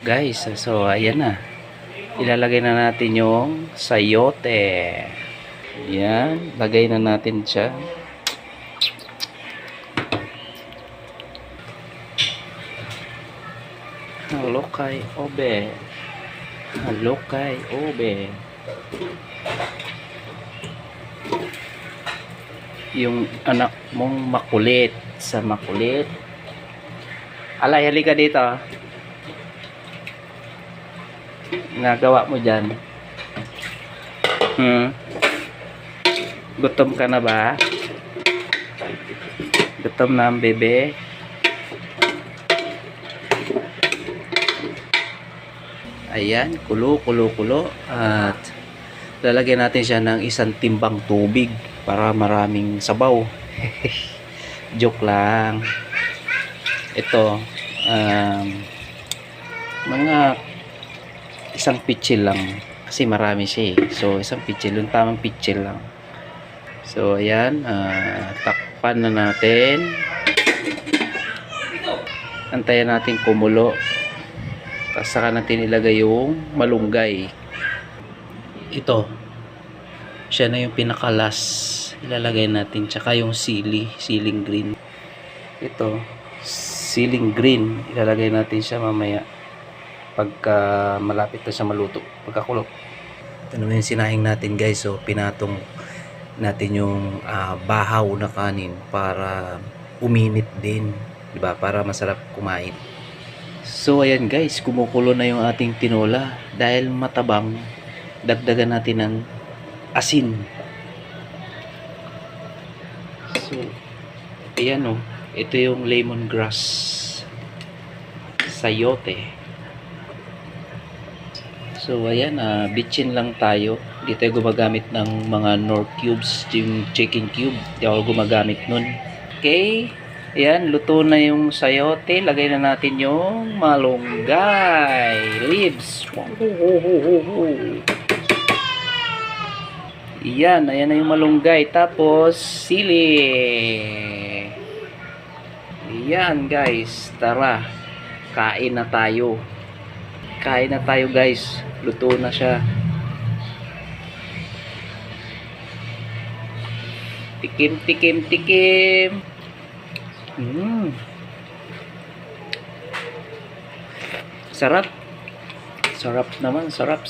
Guys, so ayan na. Ilalagay na natin yung sayote. Yan, lagay na natin siya. Halo kay Obe. Halo kay Obe. Yung anak mong makulit sa makulit. Alay, halika dito. Nagawa mo dyan. Gutom ka na ba? Gutom na ang bebe? Ayan, kulo. At lalagyan natin siya ng isang timbang tubig para maraming sabaw. Joke lang. Ito, mga isang pitsil lang. Kasi marami siya eh. So, isang pitsil. Yung tamang pitsil lang. So, ayan. Takpan na natin. Antayan natin kumulo. Tapos saka natin ilagay yung malunggay. Ito. Siya na yung pinakalas. Ilalagay natin. Tsaka yung siling green. Ito. Siling green. Ilalagay natin siya mamaya. Pagka malapit na siya maluto. Pagkakulo. Ito naman yung sinahing natin guys. So pinatong natin yung bahaw na kanin para uminit din. Diba? Para masarap kumain. So ayan guys. Kumukulo na yung ating tinola. Dahil matabang. Dagdagan natin ng asin. So ayan o. Ito yung lemongrass. Sayote. So ayan, bitchin lang tayo. Hindi tayo gumagamit ng mga nor cubes, yung chicken cube. Hindi ako gumagamit nun. Okay. Ayan, luto na yung sayote. Lagay na natin yung malunggay. Leaves. Ayan, ayan na yung malunggay. Tapos, sili. Ayan guys, tara. Kain na tayo. Kain na tayo guys. Luto na siya. Tikim. Sarap. Sarap naman. Sarap.